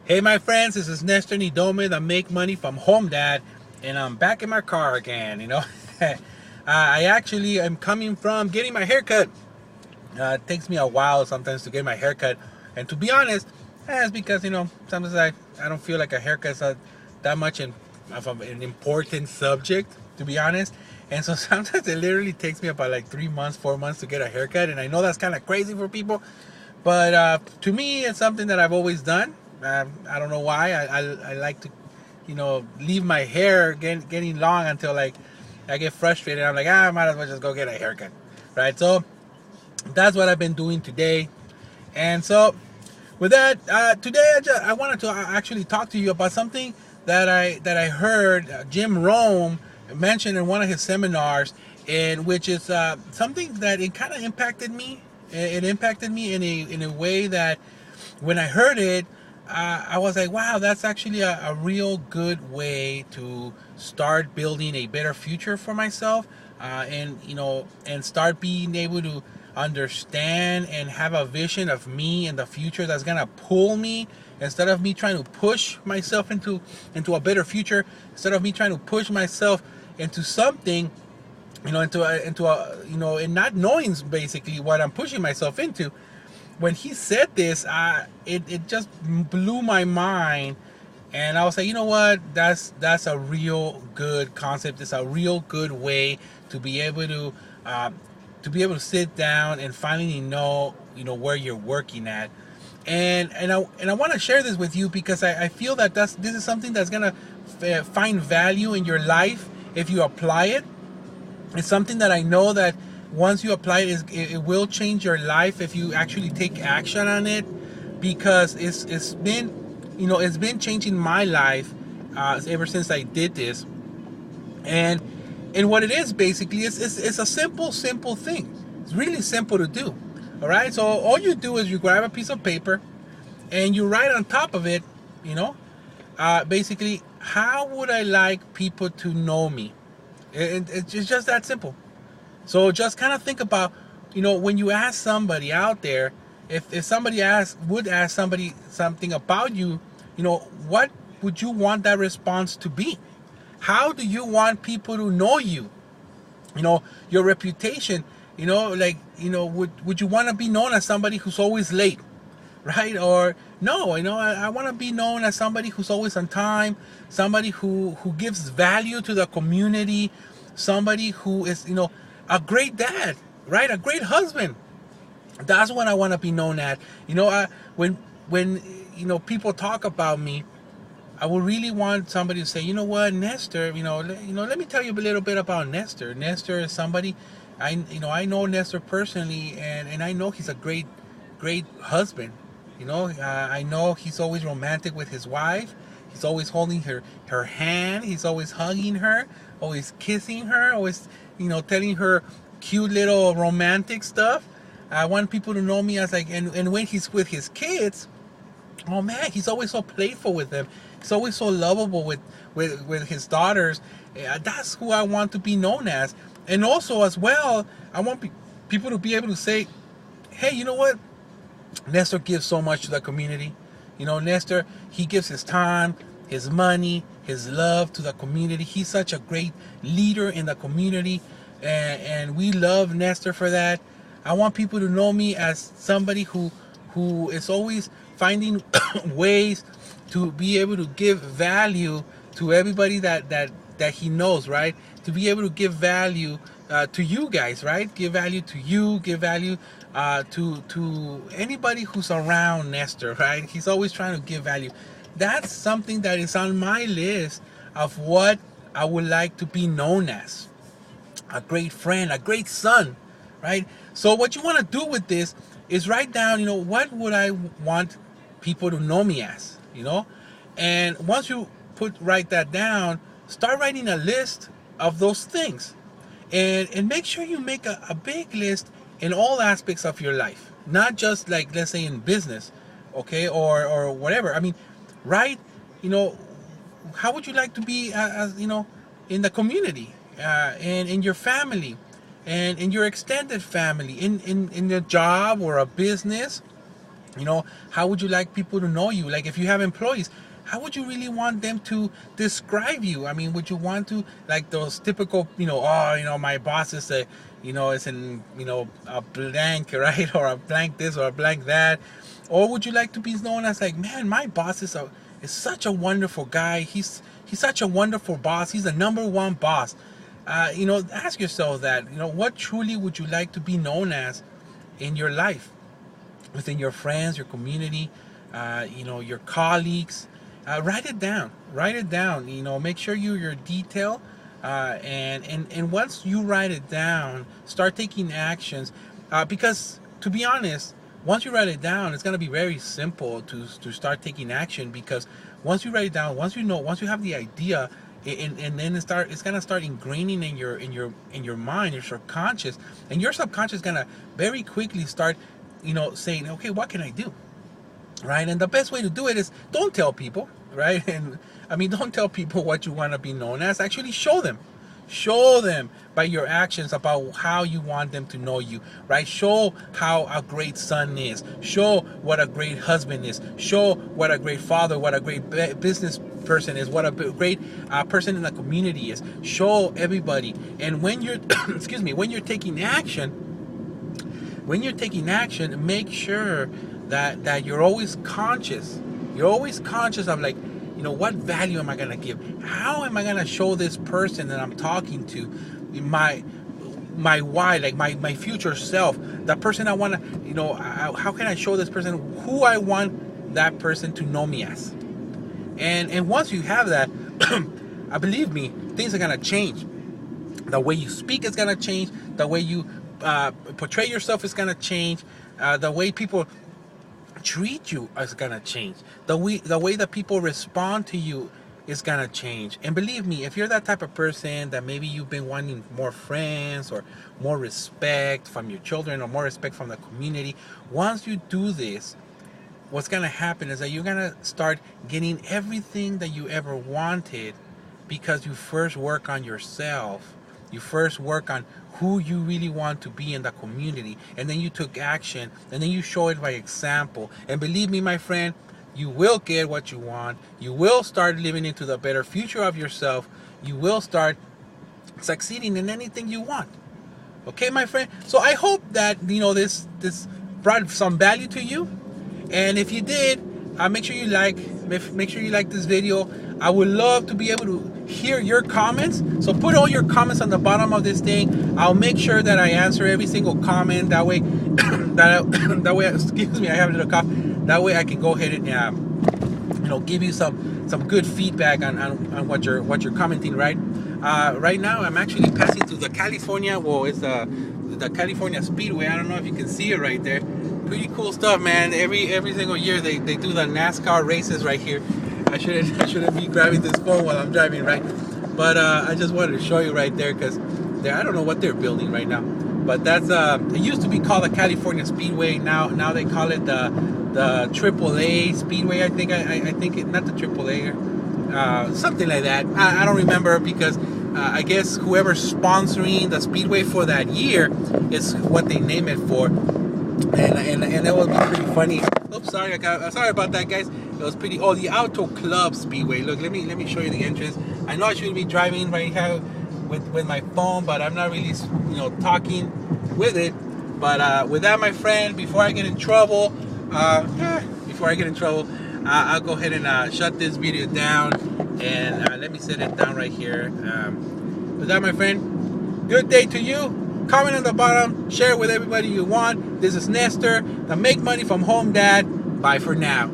Hey, my friends, this is Nestor Nidome, the Make Money from Home Dad, and I'm back in my car again. I actually am coming from getting my haircut. It takes me a while sometimes to get my haircut, and to be honest, it's because sometimes I don't feel like a haircut's that much of an important subject, to be honest. And so sometimes it literally takes me about like 3 months, 4 months to get a haircut, and I know that's kind of crazy for people, but to me, it's something that I've always done. I don't know why. I like to, leave my hair getting long until like I get frustrated. I'm like, I might as well just go get a haircut, right? So that's what I've been doing today. And so with that, today I wanted to actually talk to you about something that I heard Jim Rohn mention in one of his seminars, and which is something that it kind of impacted me. It impacted me in a way that when I heard it, I was like, wow, that's actually a real good way to start building a better future for myself, and start being able to understand and have a vision of me in the future that's gonna pull me, instead of me trying to push myself into a better future, instead of me trying to push myself into something, and not knowing basically what I'm pushing myself into. When he said this, it just blew my mind, and I was like, you know what? That's a real good concept. It's a real good way to be able to sit down and finally know where you're working at. And I want to share this with you because I feel that this is something that's gonna find value in your life if you apply it. It's something that I know that once you apply it will change your life if you actually take action on it, because it's been changing my life ever since I did this. And what it is basically it's a simple thing. It's really simple to do. All right, so all you do is you grab a piece of paper and you write on top of it, you know, basically, how would I like people to know me? It's just that simple. So just kind of think about, when you ask somebody out there, if somebody would ask somebody something about you, what would you want that response to be? How do you want people to know you? Your reputation, would you want to be known as somebody who's always late? Right? Or no, I want to be known as somebody who's always on time, somebody who gives value to the community, somebody who is, a great dad, right? A great husband. That's what I want to be known at. When people talk about me, I would really want somebody to say, you know what, Nestor, let me tell you a little bit about Nestor. Nestor is somebody, I know Nestor personally, and I know he's a great husband. I know he's always romantic with his wife. He's always holding her hand. He's always hugging her, always kissing her, always, telling her cute little romantic stuff. I want people to know me as like, and when he's with his kids, oh man, he's always so playful with them. He's always so lovable with his daughters. That's who I want to be known as. And also as well, I want people to be able to say, hey, you know what? Nestor gives so much to the community. Nestor, he gives his time, his money, his love to the community. He's such a great leader in the community, and we love Nestor for that. I want people to know me as somebody who is always finding ways to be able to give value to everybody that he knows, right? To be able to give value to you guys, right? Give value to you, give value to anybody who's around Nestor, right? He's always trying to give value. That's something that is on my list of what I would like to be known as. A great friend, a great son, right? So what you want to do with this is write down, what would I want people to know me as, and once you write that down, start writing a list of those things, and make sure you make a big list in all aspects of your life, not just like, let's say, in business, okay, or whatever. I mean, write, how would you like to be, as in the community, and in your family, and in your extended family, in your job or a business. You know, how would you like people to know you? Like if you have employees, how would you really want them to describe you? I mean, would you want to, like those typical, oh, my boss is a, is in, a blank, right? Or a blank this or a blank that. Or would you like to be known as like, man, my boss is such a wonderful guy. He's such a wonderful boss. He's the number one boss. Ask yourself that, what truly would you like to be known as in your life? Within your friends, your community, your colleagues. Write it down. Write it down. Make sure you're detailed. And once you write it down, start taking actions. Because to be honest, once you write it down, it's gonna be very simple to start taking action. Because once you write it down, once you have the idea, and then it's gonna start ingraining in your mind, your subconscious, and your subconscious is gonna very quickly start saying, okay, what can I do? Right? And the best way to do it is don't tell people, right? And I mean, don't tell people what you want to be known as. Actually, show them. Show them by your actions about how you want them to know you, right? Show how a great son is. Show what a great husband is. Show what a great father, what a great business person is, what a great person in the community is. Show everybody. And when you're, when you're taking action, make sure that you're always conscious. You're always conscious of like, what value am I going to give? How am I going to show this person that I'm talking to my why, like my future self, the person I want to, how can I show this person who I want that person to know me as? And once you have that, believe me, things are going to change. The way you speak is going to change. The way you portray yourself is gonna change. The way people treat you is gonna change. The way that people respond to you is gonna change. And believe me, if you're that type of person that maybe you've been wanting more friends or more respect from your children or more respect from the community, once you do this, what's gonna happen is that you're gonna start getting everything that you ever wanted, because you first work on yourself. You first work on who you really want to be in the community, and then you took action, and then you show it by example. And believe me, my friend, you will get what you want. You will start living into the better future of yourself. You will start succeeding in anything you want. Okay, my friend? So I hope that this brought some value to you. And if you did, make sure you like this video. I would love to be able to hear your comments. So put all your comments on the bottom of this thing. I'll make sure that I answer every single comment. That way, that way, excuse me, I have a little cough. That way I can go ahead and give you some good feedback on what you're commenting. Right now I'm actually passing through the California. Well, it's the California Speedway. I don't know if you can see it right there. Pretty cool stuff, man. Every single year they do the NASCAR races right here. I shouldn't be grabbing this phone while I'm driving, right? But I just wanted to show you right there, because I don't know what they're building right now. But that's it used to be called the California Speedway. Now they call it the AAA Speedway. I think not the AAA, something like that. I don't remember, because I guess whoever's sponsoring the Speedway for that year is what they name it for. And it would be pretty funny. Oops, sorry about that, guys. It was pretty. Oh, the Auto Club Speedway. Look, let me show you the entrance. I know I shouldn't be driving right here with my phone, but I'm not really talking with it. But with that, my friend, before I get in trouble, I'll go ahead and shut this video down, and let me set it down right here. With that, my friend, good day to you. Comment on the bottom, share it with everybody you want. This is Nestor, the Make Money from Home Dad. Bye for now.